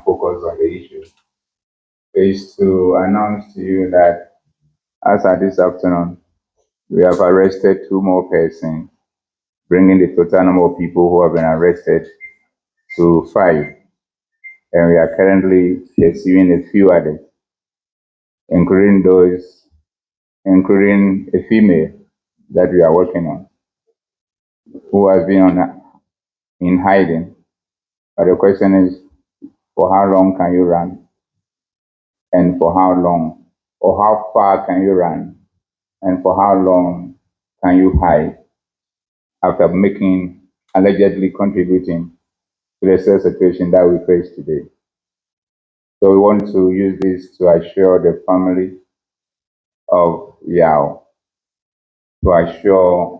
focus on the issue is to announce to you that as at this afternoon, we have arrested two more persons, bringing the total number of people who have been arrested to 5. And we are currently pursuing a few others, including a female that we are working on, who has been in hiding. But the question is, for how long can you run? And for how long? Or how far can you run? And for how long can you hide after allegedly contributing to the sad situation that we face today? So we want to use this to assure the family of Yao, to assure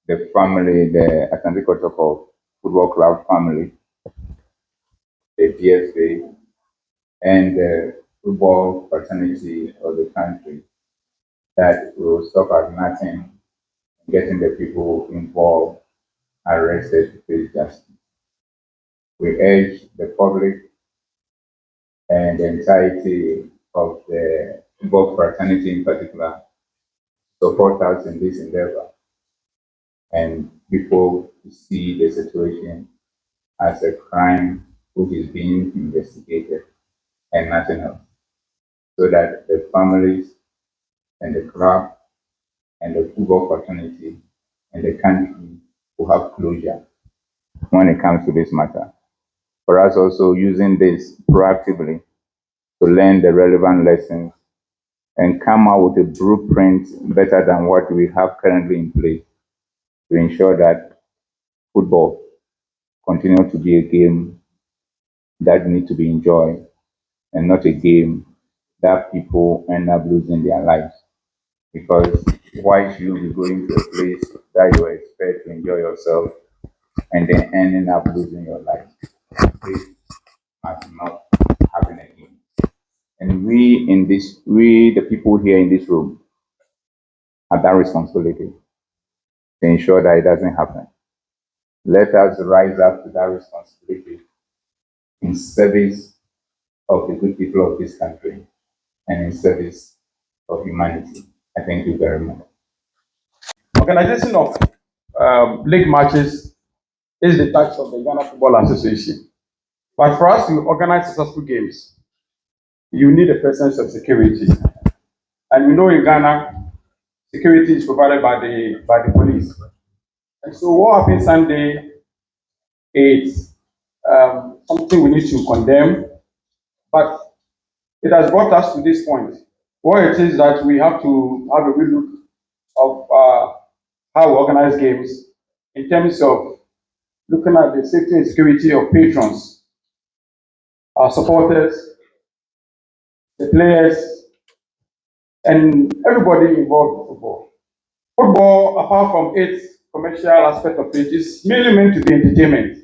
the family, the Atlantic Kotoko Football Club family, the GFA, and the football fraternity of the country that will stop at nothing getting the people involved arrested to face justice. We urge the public and the entirety of the football fraternity in particular support us in this endeavor, and people see the situation as a crime which is being investigated and nothing else, so that the families and the club and the football fraternity and the country will have closure when it comes to this matter. For us also using this proactively to learn the relevant lessons and come out with a blueprint better than what we have currently in place to ensure that football continue to be a game that needs to be enjoyed and not a game that people end up losing their lives. Because why should you be going to a place that you expect to enjoy yourself and then ending up losing your life? This must not happen again. And we the people here in this room, have that responsibility to ensure that it doesn't happen. Let us rise up to that responsibility in service of the good people of this country and in service of humanity. I thank you very much. Organization of league matches is the task of the Ghana Football Association. But for us to organize successful games, you need a presence of security. And we know in Ghana, security is provided by the police. And so what happened Sunday is something we need to condemn, but it has brought us to this point. What it is that we have to have a relook of how we organize games in terms of looking at the safety and security of patrons, our supporters, the players, and everybody involved in football. Football, apart from its commercial aspect of it, is mainly meant to be entertainment.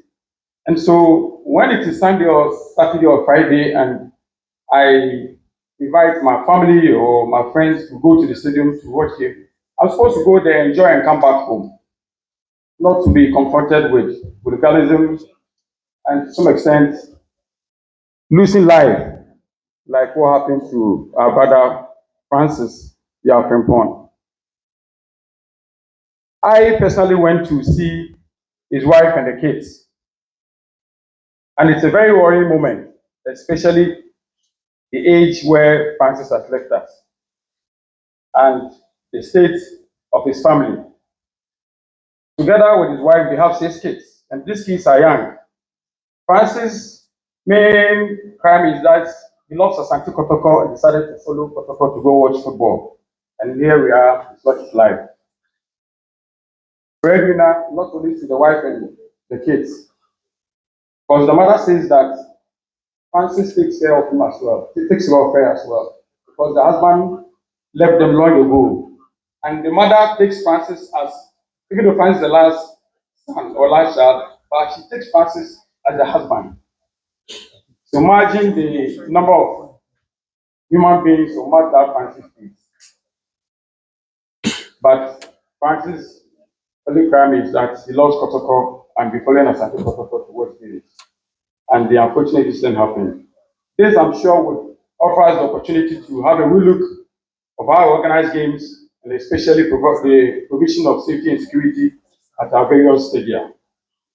And so when it is Sunday or Saturday or Friday and I invite my family or my friends to go to the stadium to watch game, I'm supposed to go there, enjoy, and come back home, not to be confronted with radicalism and to some extent losing life, like what happened to our brother Francis Yafrimpon. I personally went to see his wife and the kids, and it's a very worrying moment, especially the age where Francis has left us and the state of his family. Together with his wife, they have 6 kids, and these kids are young. Francis' main crime is that he loves Asante Kotoko and decided to follow Kotoko to go watch football. And here we are, it's what it's like. Breadwinner, not only to the wife and the kids, because the mother says that Francis takes care of him as well. He takes care of her as well, because the husband left them long ago. And the mother takes Francis as, even though Francis is the last son or last child, but she takes Francis as the husband. So imagine the number of human beings who must that Francis is. But Francis' only crime is that he loves Kotoko and be following Asante Kotoko to watch games. And the unfortunate incident happened. This, I'm sure, will offer us the opportunity to have a relook of our organized games and especially the provision of safety and security at our various stadia.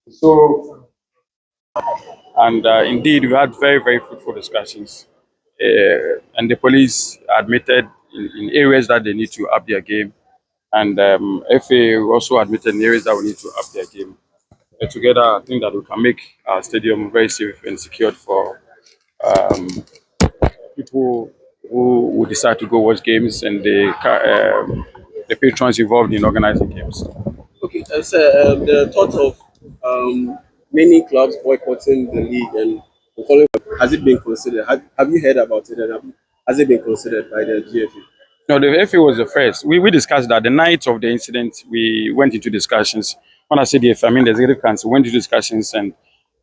So, and indeed, we had very, very fruitful discussions. And the police admitted in areas that they need to up their game. And FA also admitted in areas that we need to up their game. Together, I think that we can make our stadium very safe and secured for people who decide to go watch games and the patrons involved in organizing games. Okay, sir, the thought of many clubs boycotting the league and following, has it been considered? Have you heard about it, and has it been considered by the GFA? No, the FA was the first. We discussed that the night of the incident. We went into discussions. When I say the FA, I mean the Executive Council went into discussions, and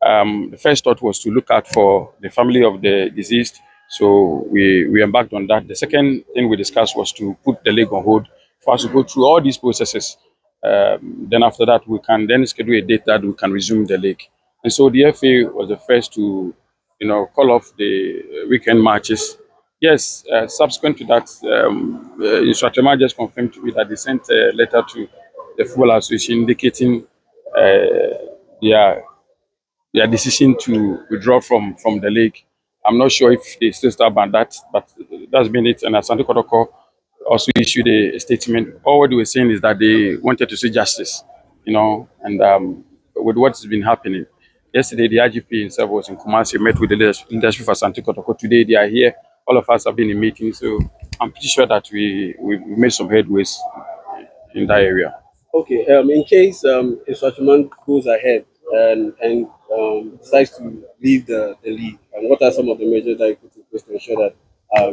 the first thought was to look out for the family of the deceased. So we embarked on that. The second thing we discussed was to put the league on hold for us to go through all these processes. Then after that, we can then schedule a date that we can resume the league. And so the FA was the first to, call off the weekend matches. Yes, subsequent to that, Instructor Man just confirmed to me that they sent a letter to the Football Association indicating their their decision to withdraw from the league. I'm not sure if they still stand by that, but that's been it. And Asante Kotoko also issued a statement. All what they were saying is that they wanted to see justice, and with what's been happening. Yesterday, the IGP himself was in Kumasi, met with the leadership for Asante Kotoko. Today, they are here. All of us have been in meetings, so I'm pretty sure that we made some headways in that area. Okay, in case Instructor goes ahead and decides to leave the league, and what are some of the measures that you put in place to ensure that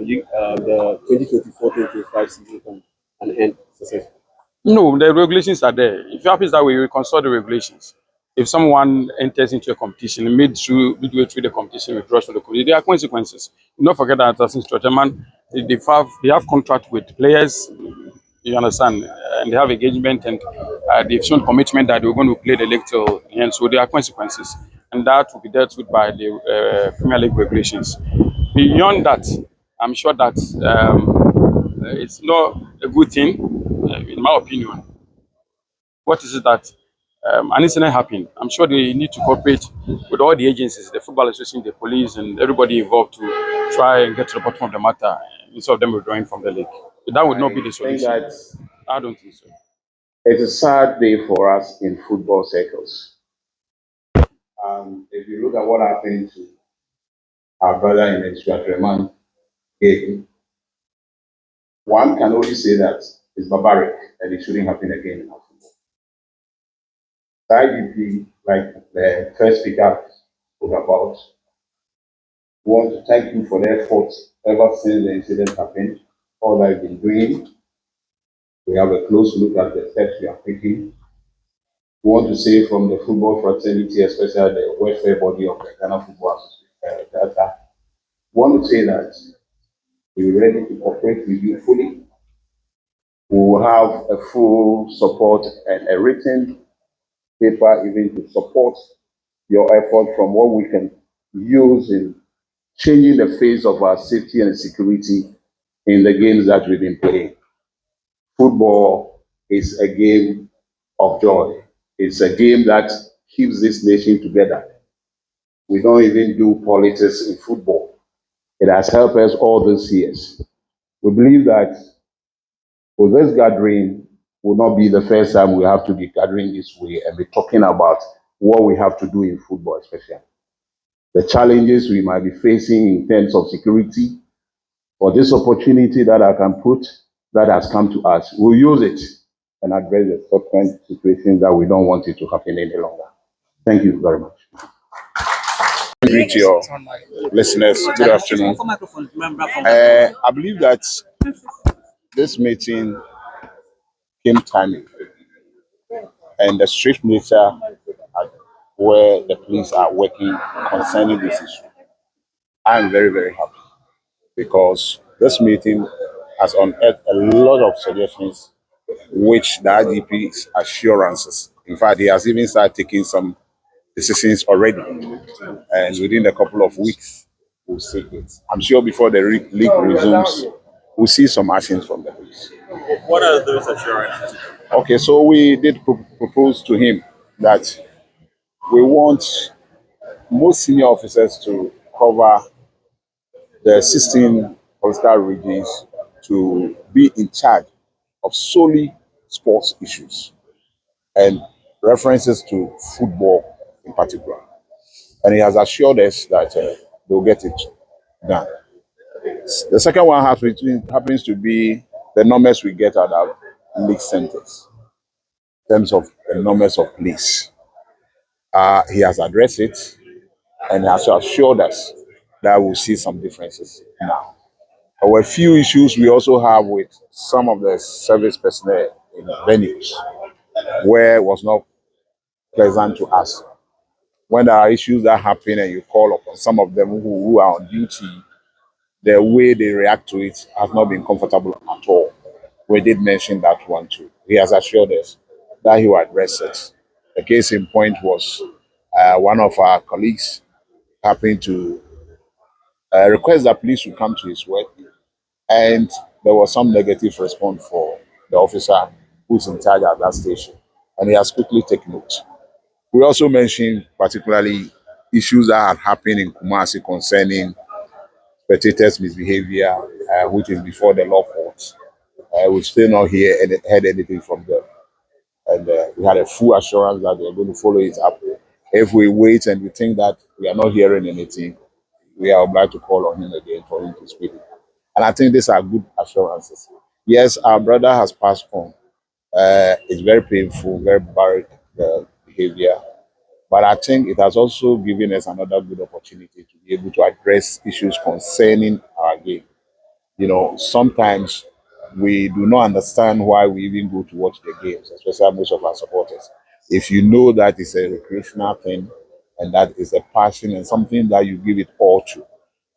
the 2024-2025 season can end successfully? No, the regulations are there. If it happens that way, we consult the regulations. If someone enters into a competition, midway through the competition, withdraws from the competition, there are consequences. Do not forget that as Instructorman, they have contract with players, you understand, and they have engagement, and they've shown commitment that they're going to play the league till the end. So there are consequences, and that will be dealt with by the Premier League regulations. Beyond that, I'm sure that it's not a good thing, in my opinion. What is it that an incident happened? I'm sure they need to cooperate with all the agencies, the football association, the police, and everybody involved to try and get to the bottom of the matter instead of them withdrawing from the league. That would not be the solution. I don't think so. It's a sad day for us in football circles. If you look at what happened to our brother in the Strateman game, one can only say that it's barbaric and it shouldn't happen again in our football. The IGP, like the first speaker spoke about, want to thank you for the efforts ever since the incident happened, all that you've been doing. We have a close look at the steps we are taking. We want to say from the football fraternity, especially the welfare body of the Ghana Football Association, we want to say that we're ready to cooperate with you fully. We will have a full support and a written paper even to support your effort from what we can use in changing the face of our safety and security in the games that we've been playing. Football is a game of joy. It's a game that keeps this nation together. We don't even do politics in football. It has helped us all these years. We believe that for this gathering will not be the first time we have to be gathering this way and be talking about what we have to do in football, especially the challenges we might be facing in terms of security. For this opportunity that I can put that has come to us, we'll use it and address the subsequent situations that we don't want it to happen any longer. Thank you very much. Greet your listeners. Good afternoon. I believe that this meeting came timely, and the strict nature at where the police are working concerning this issue. I am very, very happy because this meeting has unearthed a lot of suggestions, which the IGP's assurances. In fact, he has even started taking some decisions already, and within a couple of weeks, we'll see it. I'm sure before the league resumes, we'll see some actions from the police. What are those assurances? Okay, so we did propose to him that we want most senior officers to cover the 16 political regions to be in charge of solely sports issues and references to football in particular. And he has assured us that they'll get it done. The second one happens to be the numbers we get at our league centers in terms of the numbers of police. He has addressed it and has assured us that we'll see some differences now. There were a few issues we also have with some of the service personnel in venues where it was not pleasant to us. When there are issues that happen and you call upon some of them who are on duty, the way they react to it has not been comfortable at all. We did mention that one too. He has assured us that he will address it. The case in point was one of our colleagues happened to request that police would come to his work, and there was some negative response for the officer who's in charge at that station, and he has quickly taken note. We also mentioned particularly issues that had happened in Kumasi concerning spectators' misbehavior, which is before the law courts. We've still not heard anything from them. And we had a full assurance that they're going to follow it up. If we wait and we think that we are not hearing anything, we are obliged to call on him again for him to speak. And I think these are good assurances. Yes, our brother has passed on. It's very painful, very barbaric behavior. But I think it has also given us another good opportunity to be able to address issues concerning our game. You know, sometimes we do not understand why we even go to watch the games, especially most of our supporters. If you know that it's a recreational thing and that is a passion and something that you give it all to,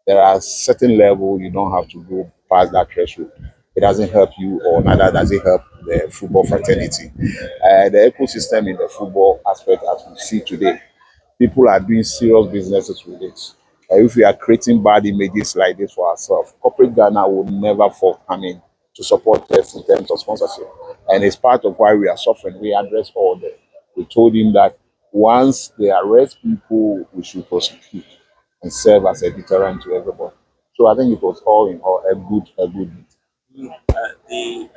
there are certain level you don't have to go past that threshold. It doesn't help you, or neither does it help the football fraternity. The ecosystem in the football aspect, as we see today, people are doing serious businesses with it. If we are creating bad images like this for ourselves, corporate Ghana will never forthcoming to support us in terms of sponsorship. And it's part of why we are suffering. We address all that. We told him that once they arrest people, we should prosecute and serve as a deterrent to everybody. So I think it was all in all a good deed. The